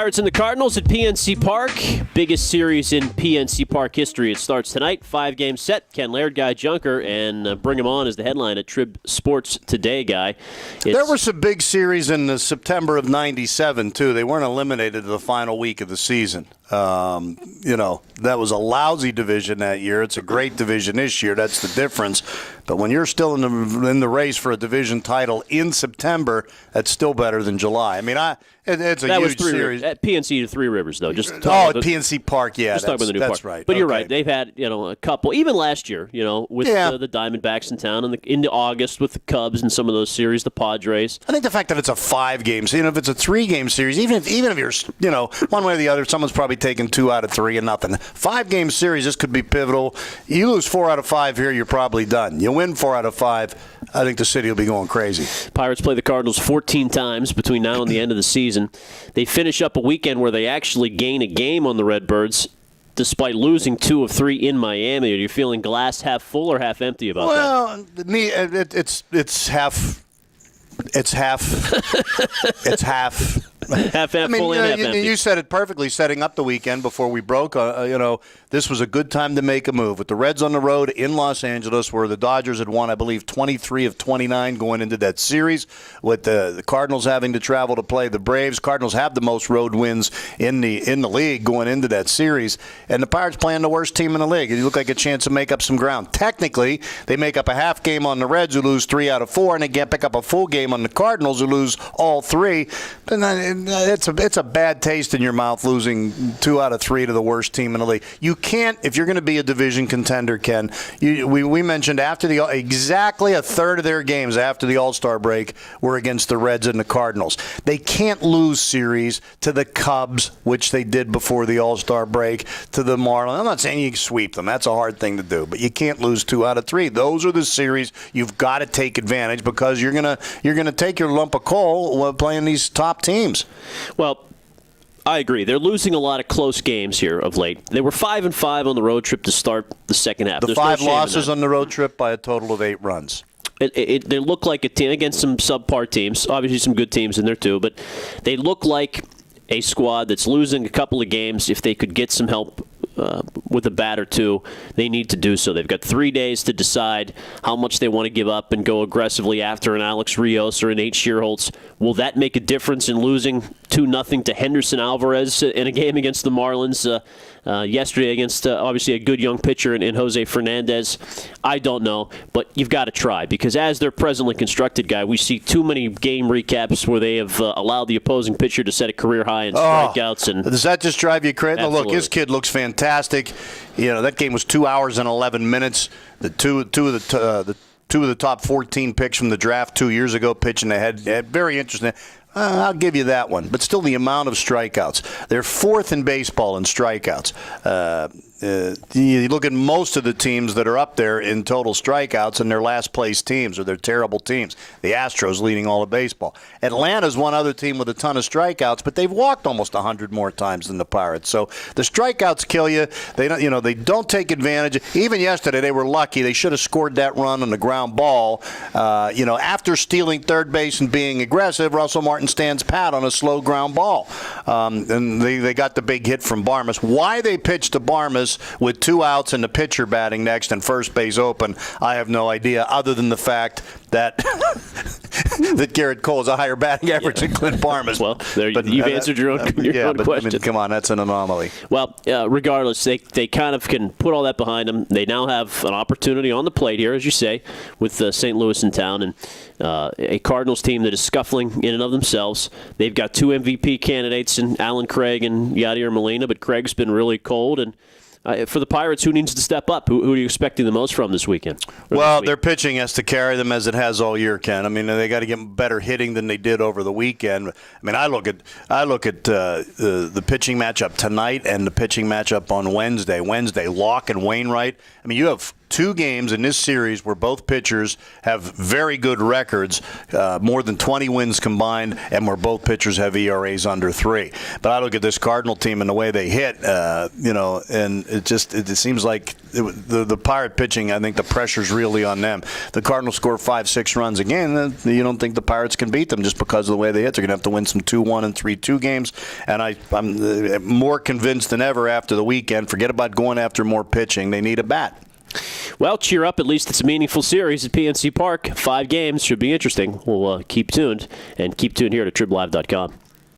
Pirates and the Cardinals at PNC Park. Biggest series in PNC Park history. It starts tonight. 5-game set. Ken Laird, Guy Junker, and bring him on as the headline at Trib Sports Today, Guy. There were some big series in the September of '97 too. They weren't eliminated the final week of the season. That was a lousy division that year. It's a great division this year. That's the difference. But when you're still in the race for a division title in September, that's still better than July. I mean, it's a huge series. At PNC to Three Rivers, though. At PNC Park, yeah. Just talking about the new that's park. Right. But you're right. They've had a couple, even last year, with the Diamondbacks in town, and into August with the Cubs and some of those series, the Padres. I think the fact that it's a 5-game series, if it's a 3-game series, even if you're, one way or the other, someone's probably taking 2 out of 3 and nothing. 5-game series, this could be pivotal. You lose 4 out of 5 here, you're probably done. You win 4 out of 5, I think the city will be going crazy. Pirates play the Cardinals 14 times between now and the end of the season. They finish up a weekend where they actually gain a game on the Redbirds, despite losing 2 of 3 in Miami. Are you feeling glass half full or half empty about that? Well, it's half. It's half. It's half. Half full and half empty. You said it perfectly, setting up the weekend before we broke. This was a good time to make a move. With the Reds on the road in Los Angeles, where the Dodgers had won, I believe, 23 of 29 going into that series, with the Cardinals having to travel to play the Braves. Cardinals have the most road wins in the league going into that series, and the Pirates playing the worst team in the league. You look like a chance to make up some ground. Technically, they make up a half game on the Reds, who lose 3 out of 4, and they get pick up a full game on the Cardinals, who lose all 3. It's a bad taste in your mouth losing 2 out of 3 to the worst team in the league. You can't, if you're going to be a division contender, Ken. We mentioned exactly a third of their games after the All-Star break were against the Reds and the Cardinals. They can't lose series to the Cubs, which they did before the All-Star break, to the Marlins. I'm not saying you can sweep them. That's a hard thing to do, but you can't lose 2 out of 3. Those are the series you've got to take advantage, because you're gonna take your lump of coal while playing these top teams. Well, I agree. They're losing a lot of close games here of late. They were 5-5 on the road trip to start the second half. The 5 losses on the road trip by a total of 8 runs. They look like a team against some subpar teams. Obviously, some good teams in there too, but they look like a squad that's losing a couple of games. If they could get some help with a bat or two, they need to do so. They've got 3 days to decide how much they want to give up and go aggressively after an Alex Rios or an Nate Shearholtz. Will that make a difference in losing 2-0 to Henderson Alvarez in a game against the Marlins yesterday against obviously a good young pitcher in Jose Fernandez? I don't know, but you've got to try, because as they're presently constructed, Guy, we see too many game recaps where they have allowed the opposing pitcher to set a career high in strikeouts. And does that just drive you crazy? Look, his kid looks fantastic. That game was 2 hours and 11 minutes. The two of the top 14 picks from the draft 2 years ago pitching ahead. Very interesting. I'll give you that one. But still, the amount of strikeouts. They're 4th in baseball in strikeouts. You look at most of the teams that are up there in total strikeouts, and their last place teams, or they're terrible teams. The Astros leading all of baseball. Atlanta's one other team with a ton of strikeouts, but they've walked almost 100 more times than the Pirates. So the strikeouts kill you. They don't take advantage. Even yesterday, they were lucky. They should have scored that run on the ground ball. After stealing third base and being aggressive, Russell Martin stands pat on a slow ground ball. And they got the big hit from Barmes. Why they pitched to Barmes with 2 outs and the pitcher batting next and first base open, I have no idea, other than the fact that that Garrett Cole has a higher batting average than Clint Barmes. Well, you've answered your own question. I mean, come on, that's an anomaly. Well, regardless, they kind of can put all that behind them. They now have an opportunity on the plate here, as you say, with St. Louis in town, and a Cardinals team that is scuffling in and of themselves. They've got 2 MVP candidates in Alan Craig and Yadier Molina, but Craig's been really cold. And for the Pirates, who needs to step up? Who are you expecting the most from this weekend? Well, their pitching has to carry them as it has all year, Ken. I mean, they got to get better hitting than they did over the weekend. I mean, I look at the pitching matchup tonight and the pitching matchup on Wednesday. Locke and Wainwright. I mean, you have 2 games in this series where both pitchers have very good records, more than 20 wins combined, and where both pitchers have ERAs under 3. But I look at this Cardinal team and the way they hit, and it seems like the Pirate pitching, I think the pressure's really on them. The Cardinals score 5-6 runs again. You don't think the Pirates can beat them just because of the way they hit. They're going to have to win some 2-1 and 3-2 games. And I'm more convinced than ever after the weekend. Forget about going after more pitching. They need a bat. Well, cheer up. At least it's a meaningful series at PNC Park. 5 games. Should be interesting. We'll keep tuned. And keep tuned here to TribLive.com.